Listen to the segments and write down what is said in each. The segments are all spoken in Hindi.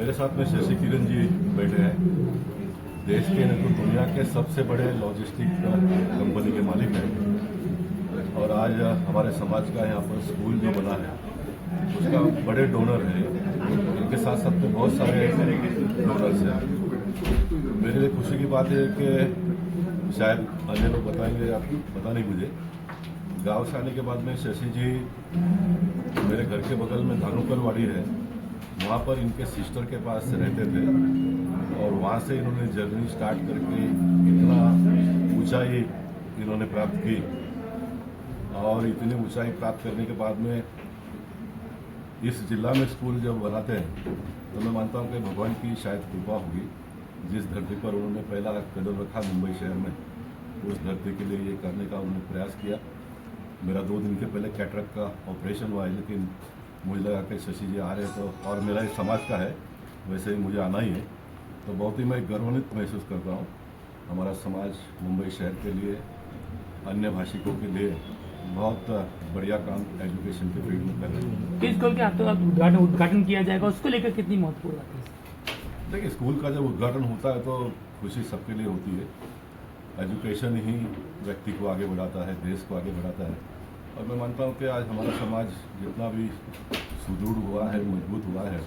मेरे साथ में शशि किरण जी बैठे हैं। देश के नहीं तो दुनिया के सबसे बड़े लॉजिस्टिक कंपनी के मालिक हैं और आज हमारे समाज का यहाँ पर स्कूल जो बना है उसका बड़े डोनर है। इनके साथ साथ में बहुत सारे डोनर्स हैं। मेरे लिए खुशी की बात है कि शायद अन्य लोग बताएंगे, आप पता नहीं मुझे। गांव से आने के बाद में शशि जी मेरे घर के बगल में धानुकलवाड़ी है, वहाँ पर इनके सिस्टर के पास रहते थे और वहाँ से इन्होंने जर्नी स्टार्ट करके इतना ऊंचाई इन्होंने प्राप्त की और इतनी ऊंचाई प्राप्त करने के बाद में इस जिला में स्कूल जब बनाते हैं तो मैं मानता हूँ कि भगवान की शायद कृपा होगी। जिस धरती पर उन्होंने पहला कदम रखा मुंबई शहर में, उस धरती के लिए ये करने का उन्होंने प्रयास किया। मेरा 2 दिन के पहले कैटरैक्ट का ऑपरेशन हुआ है, लेकिन मुझे लगा कि शशि जी आ रहे तो, और मेरा इस समाज का है वैसे ही मुझे आना ही है, तो बहुत ही मैं गर्वान्वित महसूस करता हूँ। हमारा समाज मुंबई शहर के लिए, अन्य भाषिकों के लिए बहुत बढ़िया काम एजुकेशन के फील्ड में कर रहे हैं। किस स्कूल के हाथों उद्घाटन किया जाएगा, उसको लेकर कितनी महत्वपूर्ण बात है? देखिए, स्कूल का जब उद्घाटन होता है तो खुशी सबके लिए होती है। एजुकेशन ही व्यक्ति को आगे बढ़ाता है, देश को आगे बढ़ाता है। और मैं मानता हूँ कि आज हमारा समाज जितना भी सुदृढ़ हुआ है, मजबूत हुआ है,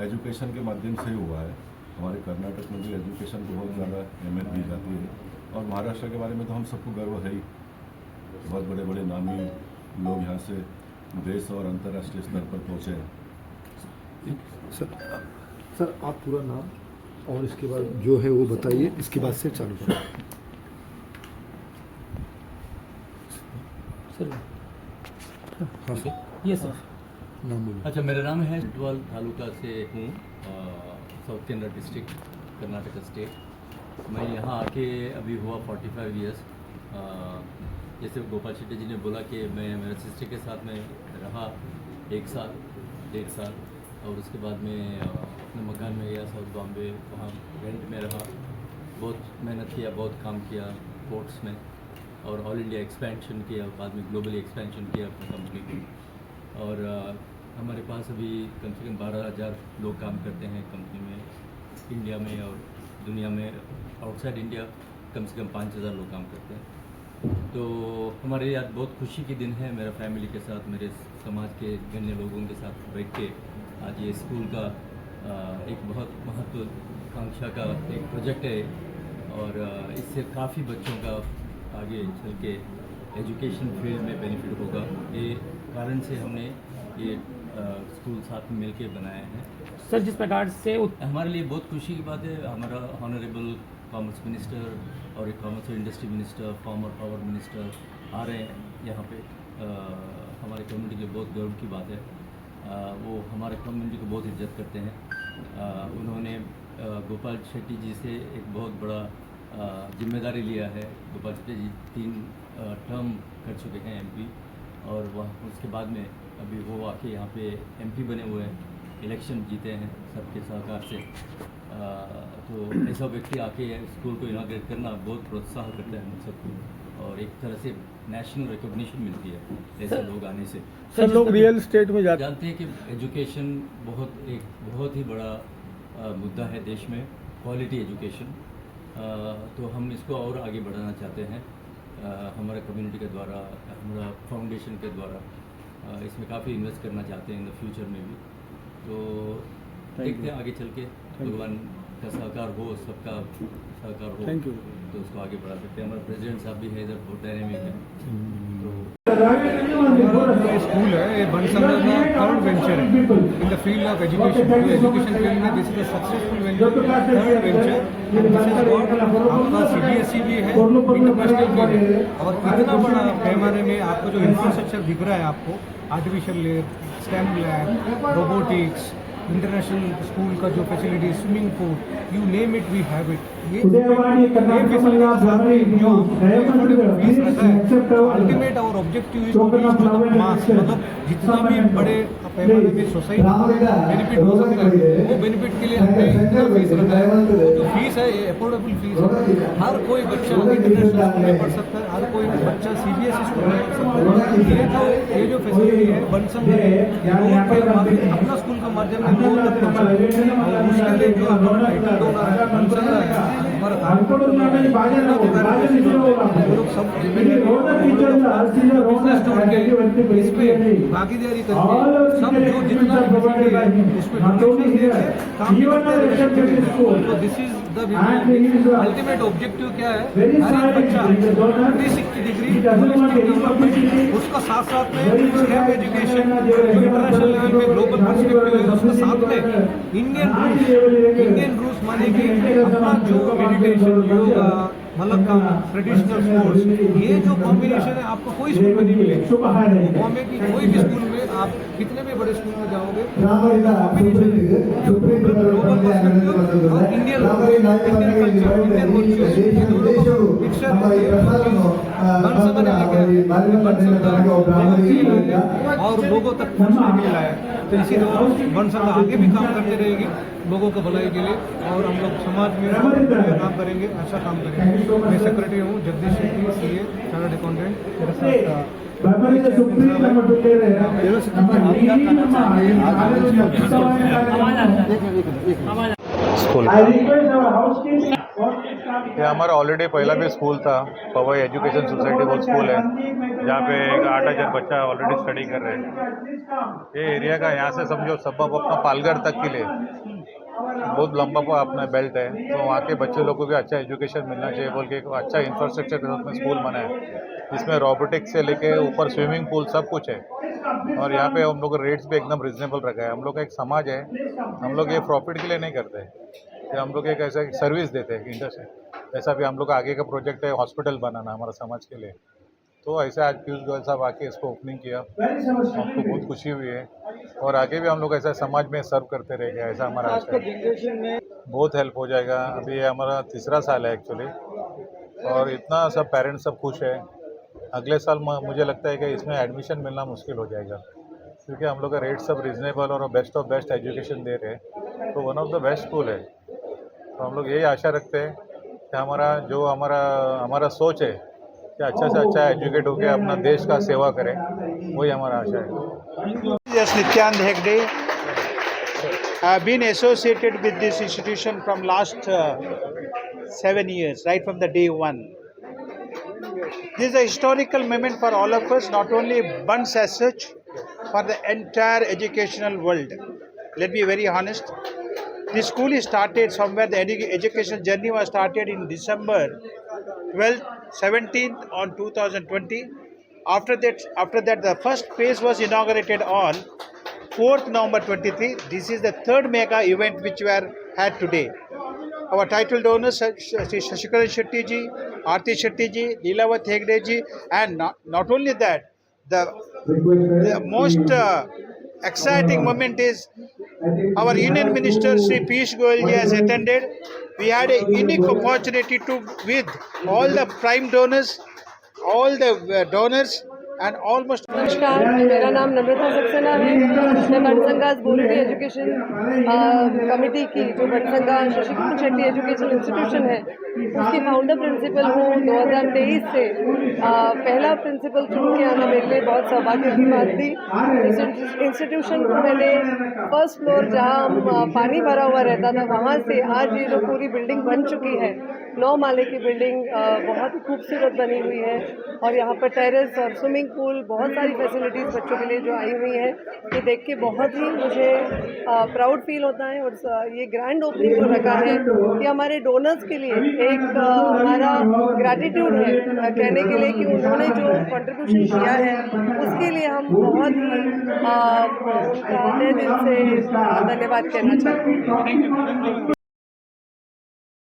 एजुकेशन के माध्यम से हुआ है। हमारे कर्नाटक में भी एजुकेशन को बहुत ज़्यादा अहमियत दी जाती है और महाराष्ट्र के बारे में तो हम सबको गर्व है ही। बहुत बड़े बड़े नामी लोग यहाँ से देश और अंतर्राष्ट्रीय स्तर पर पहुँचे हैं। सर आप पूरा नाम और इसके बाद जो है वो बताइए, इसके बाद से चालू करें। सर हाँ सर, ये सर नाम बोलिए। अच्छा, मेरा नाम है डवाल तालुका से हूँ, south Canara district, Karnataka state. मैं यहाँ आके अभी हुआ 45 ईयर्स। जैसे गोपाल शेट्टी जी ने बोला कि मैं मेरे सिस्टर के साथ में रहा 1 साल 1.5 साल और उसके बाद में अपने मकान में गया साउथ बॉम्बे, वहाँ रेंट में रहा। बहुत मेहनत किया, बहुत काम किया पोर्ट्स में और ऑल इंडिया एक्सपेंशन किया, बाद में ग्लोबली एक्सपेंशन किया अपनी कंपनी की। और हमारे पास अभी कम से कम 12,000 लोग काम करते हैं कंपनी में, इंडिया में और दुनिया में। आउटसाइड इंडिया कम से कम 5,000 लोग काम करते हैं। तो हमारे लिए आज बहुत खुशी के दिन है। मेरा फैमिली के साथ, मेरे समाज के गण्य लोगों के साथ बैठ के आज ये स्कूल का एक बहुत महत्वाकांक्षा का एक प्रोजेक्ट है और इससे काफ़ी बच्चों का आगे चल के एजुकेशन फील्ड में बेनिफिट होगा। ये कारण से हमने ये स्कूल साथ में मिलके बनाया है। सर, जिस प्रकार से हमारे लिए बहुत खुशी की बात है, हमारा ऑनरेबल कॉमर्स मिनिस्टर और एक कॉमर्स और industry minister, former power minister आ रहे हैं यहाँ पे। हमारे कम्युनिटी के लिए बहुत गर्व की बात है। वो हमारे कम्युनिटी को बहुत इज्जत करते हैं। उन्होंने गोपाल शेट्टी जी से एक बहुत बड़ा जिम्मेदारी लिया है। गोपाल शेट्टी जी 3 टर्म कर चुके हैं एमपी और वह उसके बाद में अभी वो आके यहाँ पे एमपी बने हुए हैं, इलेक्शन जीते हैं सबके सहकार से। तो ऐसा व्यक्ति आके स्कूल को इनाग्रेट करना बहुत प्रोत्साहन करता है हम सबको और एक तरह से नेशनल रिकॉग्निशन मिलती है ऐसे लोग आने से। सर लोग रियल स्टेट में जानते हैं कि एजुकेशन बहुत ही बड़ा मुद्दा है देश में, क्वालिटी एजुकेशन। तो हम इसको और आगे बढ़ाना चाहते हैं हमारे कम्युनिटी के द्वारा, हमारा फाउंडेशन के द्वारा इसमें काफ़ी इन्वेस्ट करना चाहते हैं इन द फ्यूचर में भी। तो देखते हैं आगे चल के भगवान का सहकार हो, सबका सहकार हो। Thank you. तो उसको आगे बढ़ा सकते हैं। हमारे प्रेसिडेंट साहब भी है इधर, बहुत डायनेमिक है। ये स्कूल है, ये बनसंगर का 3rd वेंचर है in the field of education. Education field में this is a successful venture, 3rd venture. आपका CBSE भी है, इंटरनेशनल भी है और इतना बड़ा पैमाने में आपको जो इंफ्रास्ट्रक्चर दिख रहा है, आपको artificial lab, stem lab, robotics, international school का जो facility, swimming pool, you name it we have it. ये अल्टीमेट और objective is to reach to the mass. मतलब जितना भी बड़े पैमाने में सोसाइटी बेनिफिट हो सकता है वो बेनिफिट के लिए हमने इतना फीस रखा है। वो जो फीस है ये अफोर्डेबल फीस है। हर कोई बच्चा इंटरनेशनल स्कूल में पढ़ सकता है, हर कोई बच्चा CBSE स्कूल में पढ़ सकता है। ये जो फैसिलिटी है बनसंगर अपना स्कूल का माध्यम से लोग तक पहुँचा, उसके हमारा टाइटल डोनर है, बनसंगा है, हमारा तालुका डोनर है, वो लोग सब बिजनेस जोड़ के इस पे भागीदारी करके सब जो जितना फैसिलिटी है उसमें डोनेशन देके काम करते हैं। तो this is the ultimate objective क्या है, हर एक बच्चा 360 डिग्री डेवलपमेंट, उसका साथ साथ में स्टेम एजुकेशन जो इंटरनेशनल लेवल पे ग्लोबल पर्सपेक्टिव है, उसके साथ में इंडियन रूल्स माने कि अपना जो मेडिटेशन, योगा, मलक्कम, ट्रेडिशनल स्पोर्ट्स, ये जो कॉम्बिनेशन है आपको कोई स्कूल में नहीं मिलेगा। बॉम्बे की कोई भी स्कूल में आप कितने भी बड़े स्कूल में जाओगे, ग्लोबल पर्सपेक्टिव और इंडियन कल्चर, इंडियन वर्चुअस, ये दोनों को मिक्सचर बनसंगा ने लेके और लोगों तक पहुंचने के लिए लाया। तो इसी तरह बनसंगा आगे भी काम करते रहेगी लोगों को भलाई के लिए, और हम लोग समाज में काम करेंगे, अच्छा काम करेंगे। मैं सेक्रेटरी हूँ Jagdish Shetty, CA, chartered accountant. मेरे साथ ये हमारा ऑलरेडी पहला भी स्कूल था, पवई एजुकेशन सोसाइटी बहुत स्कूल है, जहाँ पे 8,000 बच्चा ऑलरेडी स्टडी कर रहे हैं। ये एरिया का यहाँ से समझो सब अपना पालघर तक के लिए बहुत लंबा अपना बेल्ट है, तो वहाँ के बच्चे लोग को भी अच्छा एजुकेशन मिलना चाहिए बोल के एक अच्छा इंफ्रास्ट्रक्चर के साथ में स्कूल बना है, जिसमें रोबोटिक्स से लेके ऊपर स्विमिंग पूल सब कुछ है। और यहाँ पे हम लोग रेट्स भी एकदम रिजनेबल रखा है। हम लोग का एक समाज है, हम लोग ये प्रॉफिट के लिए नहीं करते, ये हम लोग एक ऐसा सर्विस देते हैं इंडस्ट्री। ऐसा भी हम लोग का आगे का प्रोजेक्ट है हॉस्पिटल बनाना हमारा समाज के लिए। तो ऐसे आज पीयूष गोयल साहब आके इसको ओपनिंग किया, हमको बहुत खुशी हुई है, और आगे भी हम लोग ऐसा समाज में सर्व करते रहेंगे, ऐसा हमारा आशा है। बहुत हेल्प हो जाएगा। अभी ये हमारा 3रा साल है एक्चुअली, और इतना सब पेरेंट्स सब खुश है। अगले साल मुझे लगता है कि इसमें एडमिशन मिलना मुश्किल हो जाएगा, क्योंकि हम लोग का रेट सब रिजनेबल और बेस्ट ऑफ बेस्ट एजुकेशन दे रहे हैं, तो one of the best school है। तो हम लोग यही आशा रखते हैं कि हमारा सोच है कि अच्छा से अच्छा एजुकेट होकर अपना देश का सेवा करें, वही हमारा आशा है। Yes, Nityanand Hegde. I have been associated with this institution from last 7 years, right from the day one. This is a historical moment for all of us, not only Buns as such, for the entire educational world. Let me be very honest. This school is started somewhere, the educational journey was started in December 12th, 17th on 2020. After that, the first phase was inaugurated on 4th November 23. This is the third mega event which we are had today. Our title donors, Shri Shashikaran Shetty ji, Aarti Shetty ji, Leelavat Hegde ji, and not only that, the most exciting moment is our Union Minister Shri Piyush Goyal ji has attended. We had a unique opportunity to with all the prime donors, all the donors and almost. नमस्कार, मेरा नाम नम्रता सक्सेना है। मैं बनसंगा बोलती एजुकेशन कमेटी की, जो बनसंगा शशिकांत शेट्टी एजुकेशन इंस्टीट्यूशन है, उसकी फाउंडर प्रिंसिपल हूँ। 2023 से पहला प्रिंसिपल चुन के आना मेरे लिए बहुत सौभाग्य की बात थी। इस इंस्टीट्यूशन को मैंने फर्स्ट फ्लोर, जहाँ पानी भरा हुआ रहता था, वहाँ से आज ये जो पूरी बिल्डिंग बन चुकी है, 9 माले की बिल्डिंग बहुत ही खूबसूरत बनी हुई है, और यहाँ पर टेरेस और स्विमिंग पूल, बहुत सारी फैसिलिटीज़ बच्चों के लिए जो आई हुई हैं, ये देख के बहुत ही मुझे प्राउड फील होता है। और ये ग्रैंड ओपनिंग जो रखा है, ये हमारे डोनर्स के लिए एक हमारा ग्रैटिट्यूड है, कहने के लिए कि उन्होंने जो कंट्रीब्यूशन किया है उसके लिए हम बहुत ही उनका तहे दिल से धन्यवाद कहना चाहते हैं।